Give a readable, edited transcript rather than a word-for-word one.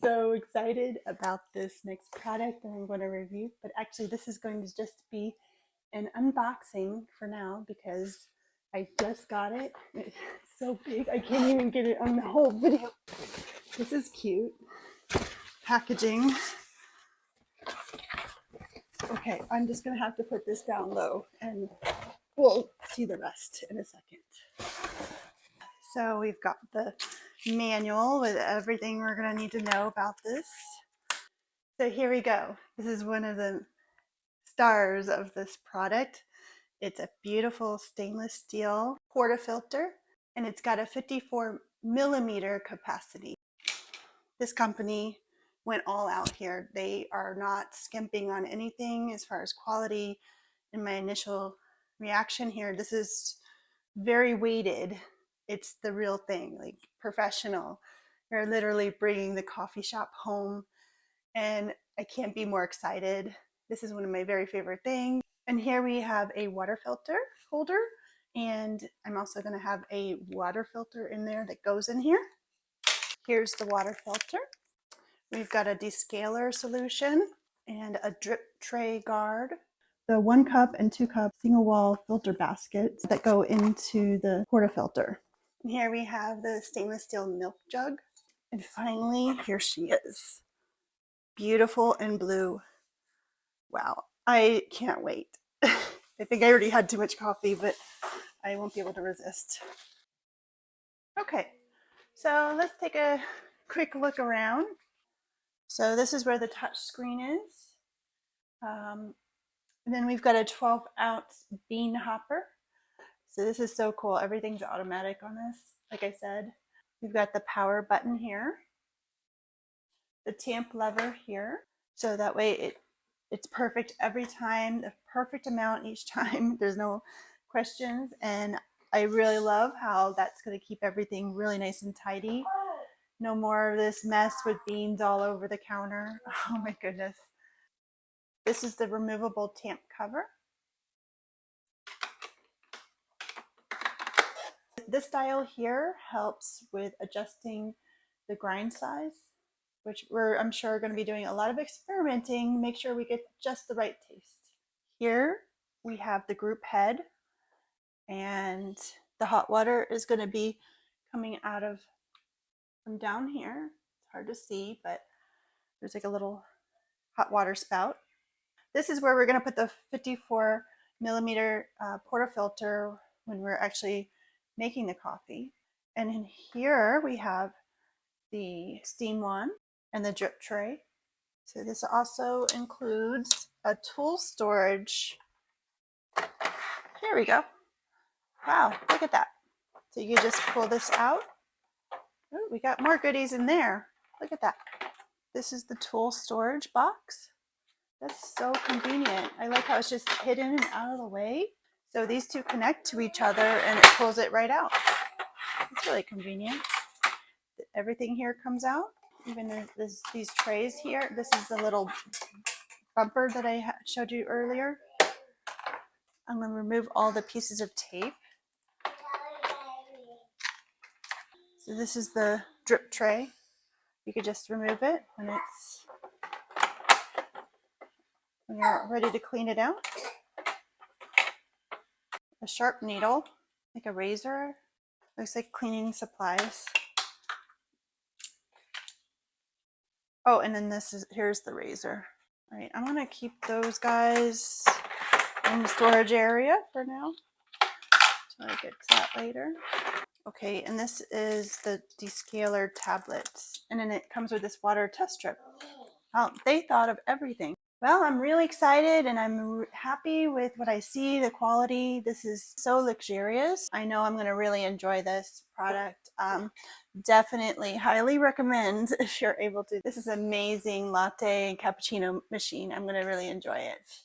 so excited about this next product that I'm going to review, but actually this is going to just be an unboxing for now because I just got it. It's so big I can't even get it on the whole video. This is cute. Packaging. Okay, I'm just going to have to put this down low and we'll see the rest in a second. So we've got the manual with everything we're going to need to know about this. So here we go. This is one of the stars of this product. It's a beautiful stainless steel portafilter and it's got a 54 millimeter capacity. This company went all out here. They are not skimping on anything as far as quality. In my initial reaction here, this is very weighted. It's the real thing, like professional. They're literally bringing the coffee shop home, and I can't be more excited. This is one of my very favorite things. And here we have a water filter holder, and I'm also going to have a water filter in there that goes in here. Here's the water filter. We've got a descaler solution and a drip tray guard. The 1 cup and 2 cup single wall filter baskets that go into the portafilter. And here we have the stainless steel milk jug. And finally, here she is. Beautiful and blue. Wow, I can't wait. I think I already had too much coffee, but I won't be able to resist. Okay, so let's take a quick look around. So this is where the touch screen is. And then we've got a 12-ounce bean hopper. So this is so cool. Everything's automatic on this. Like I said, we've got the power button here, the tamp lever here. So that way it's perfect every time, the perfect amount each time. There's no questions. And I really love how that's going to keep everything really nice and tidy. No more of this mess with beans all over the counter. Oh my goodness. This is the removable tamp cover. This dial here helps with adjusting the grind size, which I'm sure going to be doing a lot of experimenting, make sure we get just the right taste. Here we have the group head, and the hot water is going to be coming out of from down here. It's hard to see, but there's like a little hot water spout. This is where we're going to put the 54 millimeter portafilter when we're actually making the coffee. And in here we have the steam wand and the drip tray. So this also includes a tool storage. Here we go. Wow, look at that. So you just pull this out. Oh, we got more goodies in there. Look at that. This is the tool storage box. That's so convenient. I like how it's just hidden and out of the way. So these two connect to each other and it pulls it right out. It's really convenient. Everything here comes out. Even these trays here. This is the little bumper that I showed you earlier. I'm going to remove all the pieces of tape. So this is the drip tray. You could just remove it when you're ready to clean it out. A sharp needle, like a razor. Looks like cleaning supplies. Oh, and then here's the razor. All right, I'm gonna keep those guys in the storage area for now. So I get to that later. Okay, and this is the descaler tablet. And then it comes with this water test strip. Oh, they thought of everything. Well, I'm really excited and I'm happy with what I see, the quality. This is so luxurious. I know I'm going to really enjoy this product. Definitely highly recommend if you're able to. This is an amazing latte and cappuccino machine. I'm going to really enjoy it.